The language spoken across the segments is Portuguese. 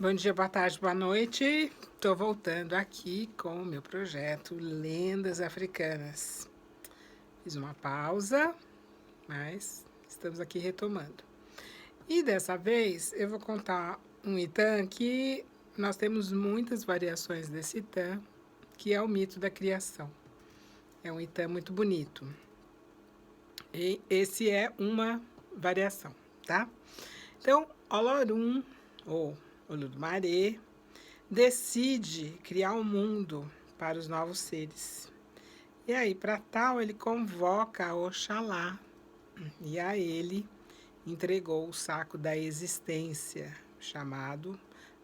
Bom dia, boa tarde, boa noite. Estou voltando aqui com o meu projeto Lendas Africanas. Fiz uma pausa, mas estamos aqui retomando. E dessa vez eu vou contar um Itã que nós temos muitas variações desse Itã, que é o mito da criação. É um Itã muito bonito. E esse é uma variação, tá? Então, Olorum, ou Olodumare, decide criar um mundo para os novos seres. E aí, para tal, ele convoca Oxalá e a ele entregou o saco da existência, chamado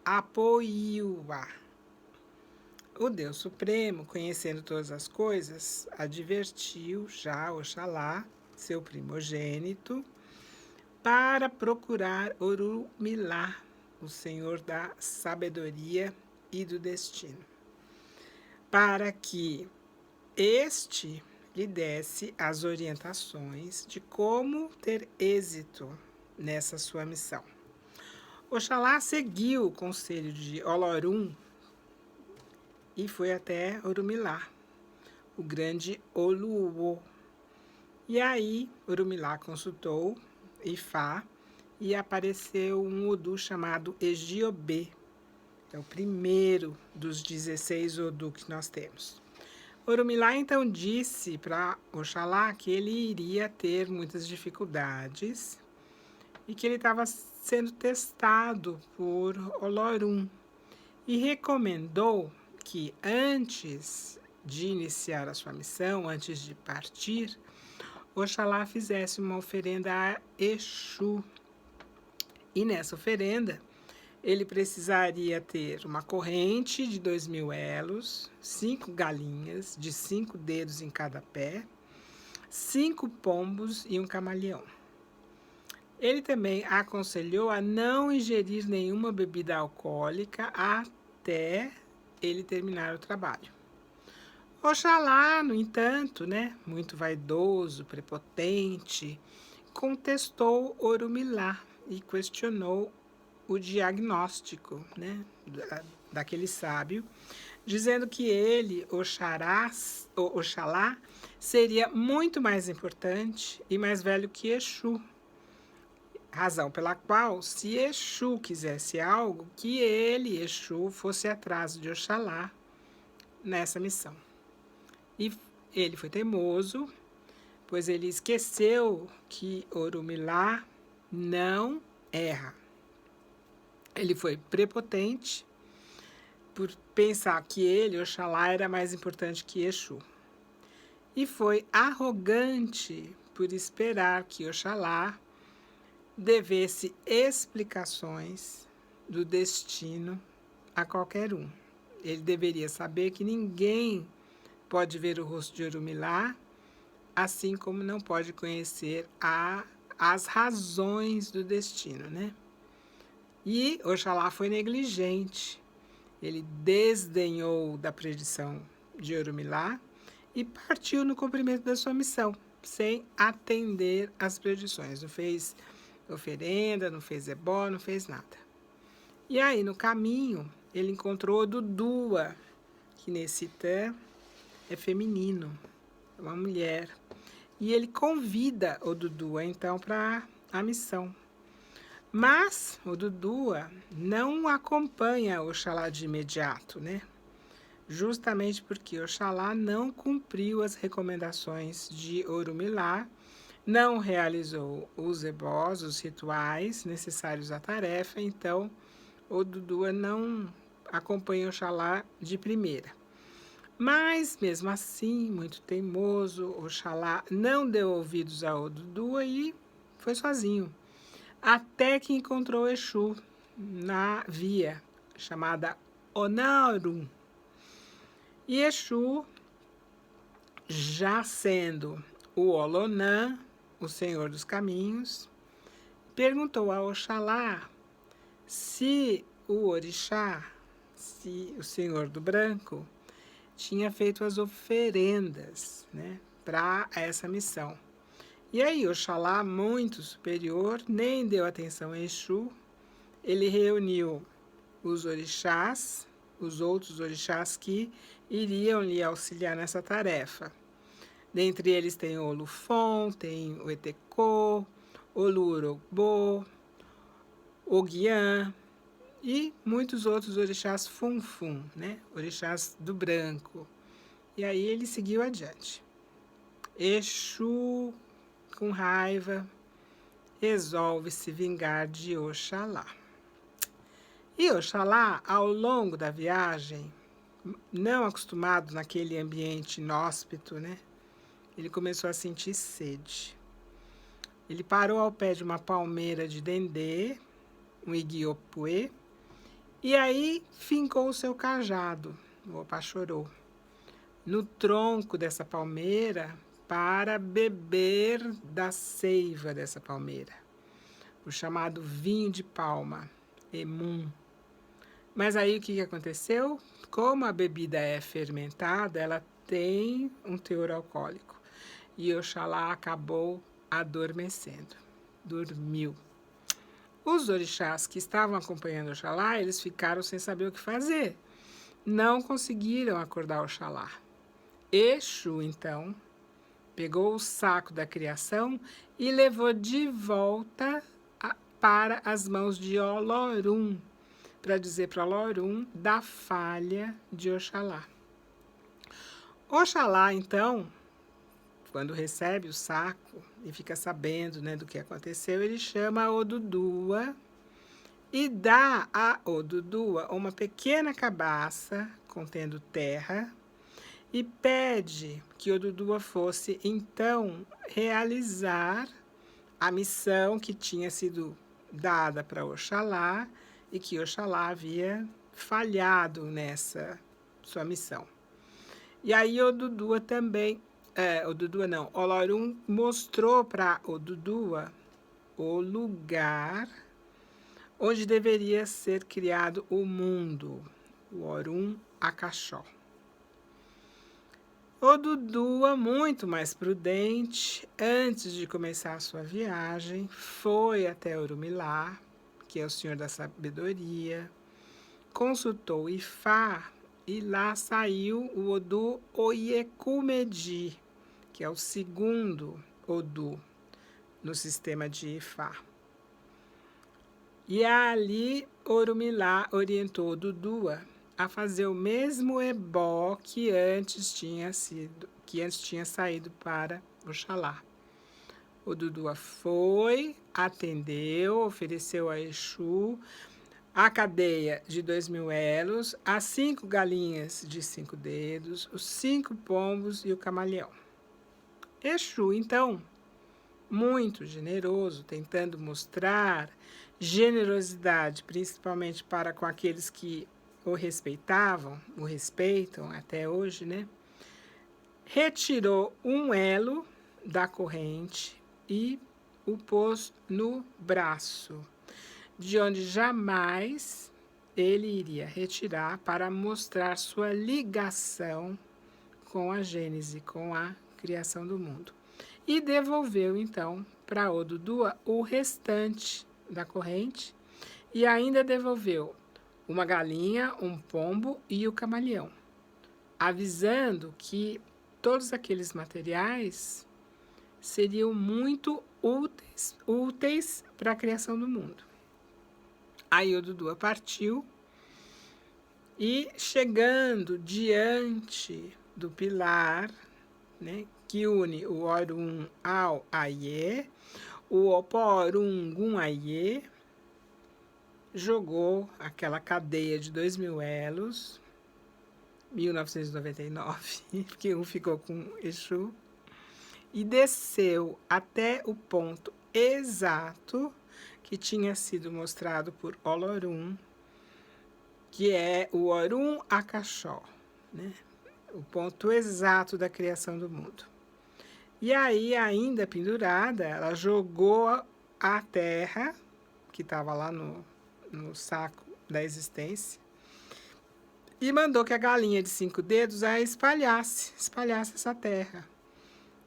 Apoiuá. O Deus Supremo, conhecendo todas as coisas, advertiu já Oxalá, seu primogênito, para procurar Orumilá, o Senhor da sabedoria e do destino, para que este lhe desse as orientações de como ter êxito nessa sua missão. Oxalá seguiu o conselho de Olorum e foi até Orumilá, o grande Oluo. E aí Orumilá consultou Ifá e apareceu um Odu chamado Egiobê. É o primeiro dos 16 Odu que nós temos. Orumilá então disse para Oxalá que ele iria ter muitas dificuldades e que ele estava sendo testado por Olorum e recomendou que antes de iniciar a sua missão, antes de partir, Oxalá fizesse uma oferenda a Exu. E nessa oferenda, ele precisaria ter uma corrente de 2.000 elos, 5 galinhas de 5 dedos em cada pé, 5 pombos e um camaleão. Ele também aconselhou a não ingerir nenhuma bebida alcoólica até ele terminar o trabalho. Oxalá, no entanto, muito vaidoso, prepotente, contestou Orumilá e questionou o diagnóstico daquele sábio, dizendo que ele, Oxalá, seria muito mais importante e mais velho que Exu. Razão pela qual, se Exu quisesse algo, que ele, Exu, fosse atrás de Oxalá nessa missão. E ele foi teimoso, pois ele esqueceu que Orumilá não erra. Ele foi prepotente por pensar que ele, Oxalá, era mais importante que Exu. E foi arrogante por esperar que Oxalá devesse explicações do destino a qualquer um. Ele deveria saber que ninguém pode ver o rosto de Orumilá, assim como não pode conhecer as razões do destino, E Oxalá foi negligente. Ele desdenhou da predição de Orumilá e partiu no cumprimento da sua missão, sem atender às predições. Não fez oferenda, não fez ebó, não fez nada. E aí, no caminho, ele encontrou Odudua, que nesse Itã é feminino, é uma mulher. E ele convida Odudua, então, para a missão. Mas Odudua não acompanha Oxalá de imediato, Justamente porque Oxalá não cumpriu as recomendações de Orumilá, não realizou os ebós, os rituais necessários à tarefa, então Odudua não acompanha Oxalá de primeira. Mas, mesmo assim, muito teimoso, Oxalá não deu ouvidos a Odudua e foi sozinho, até que encontrou Exu na via, chamada Onarum. E Exu, já sendo o Olonã, o Senhor dos Caminhos, perguntou a Oxalá se o Orixá, se o Senhor do Branco, tinha feito as oferendas para essa missão. E aí Oxalá, muito superior, nem deu atenção a Exu. Ele reuniu os orixás, os outros orixás que iriam lhe auxiliar nessa tarefa. Dentre eles tem o Olufon, tem o Etekô, Oluorobô, Oguiã e muitos outros orixás funfun, né? Orixás do branco. E aí ele seguiu adiante. Exu, com raiva, resolve se vingar de Oxalá. E Oxalá, ao longo da viagem, não acostumado naquele ambiente inóspito, né? Ele começou a sentir sede. Ele parou ao pé de uma palmeira de dendê, um igiopuê, e aí fincou o seu cajado, o opachorô, no tronco dessa palmeira para beber da seiva dessa palmeira, o chamado vinho de palma, emum. Mas aí o que aconteceu? Como a bebida é fermentada, ela tem um teor alcoólico. E Oxalá acabou adormecendo, dormiu. Os orixás que estavam acompanhando Oxalá, eles ficaram sem saber o que fazer. Não conseguiram acordar Oxalá. Exu, então, pegou o saco da criação e levou de volta para as mãos de Olorum, para dizer para Olorum da falha de Oxalá. Oxalá, então, quando recebe o saco e fica sabendo, né, do que aconteceu, ele chama a Odudua e dá a Odudua uma pequena cabaça contendo terra e pede que Odudua fosse, então, realizar a missão que tinha sido dada para Oxalá e que Oxalá havia falhado nessa sua missão. E aí Odudua também, Odudua não, Olorum mostrou para Odudua o lugar onde deveria ser criado o mundo, o Orum Akaxó. Odudua, muito mais prudente, antes de começar a sua viagem, foi até Orumilá, que é o Senhor da Sabedoria, consultou Ifá e lá saiu o Odu Oyekumedi, que é o segundo Odu no sistema de Ifá. E ali Orumilá orientou Odudua a fazer o mesmo ebó que antes tinha saído para Oxalá. Odudua foi, atendeu, ofereceu a Exu a cadeia de 2.000 elos, as 5 galinhas de 5 dedos, os 5 pombos e o camaleão. Exu, então, muito generoso, tentando mostrar generosidade, principalmente para com aqueles que o respeitavam, o respeitam até hoje, né? Retirou um elo da corrente e o pôs no braço, de onde jamais ele iria retirar para mostrar sua ligação com a Gênese, com a criação do mundo. E devolveu, então, para Odudua o restante da corrente e ainda devolveu uma galinha, um pombo e o camaleão, avisando que todos aqueles materiais seriam muito úteis para a criação do mundo. Aí Odudua partiu e, chegando diante do pilar, né, que une o Orum ao Aie, o Oporungun Aie, jogou aquela cadeia de 2.000 elos, 1999, porque um ficou com Exu, e desceu até o ponto exato que tinha sido mostrado por Olorum, que é o Orum Akaxó, né? O ponto exato da criação do mundo. E aí, ainda pendurada, ela jogou a terra, que estava lá no saco da existência, e mandou que a galinha de 5 dedos a espalhasse essa terra.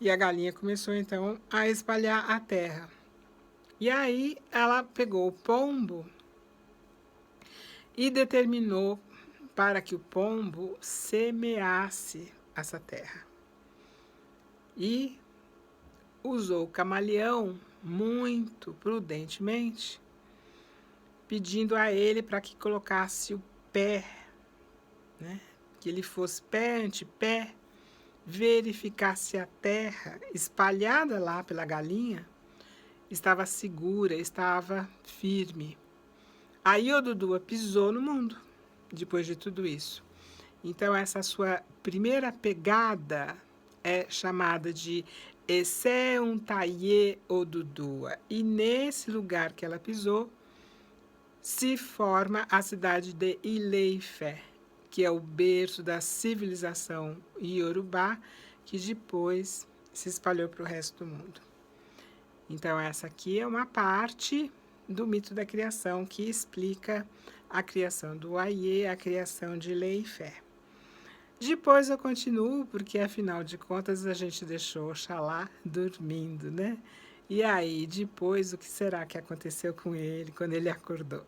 E a galinha começou, então, a espalhar a terra. E aí, ela pegou o pombo e determinou para que o pombo semeasse essa terra. E usou o camaleão muito prudentemente, pedindo a ele para que colocasse o pé, né? Que ele fosse pé ante pé, verificasse a terra espalhada lá pela galinha, estava segura, estava firme. Aí Oduduwa pisou no mundo, depois de tudo isso. Então essa sua primeira pegada é chamada de Eseuntaye Oduduwa. E nesse lugar que ela pisou, se forma a cidade de Ilé-Ifé, que é o berço da civilização iorubá, que depois se espalhou para o resto do mundo. Então essa aqui é uma parte do mito da criação que explica a criação do Aie, a criação de Ilé-Ifé. Depois eu continuo, porque afinal de contas a gente deixou Oxalá dormindo, né? E aí, depois, o que será que aconteceu com ele quando ele acordou?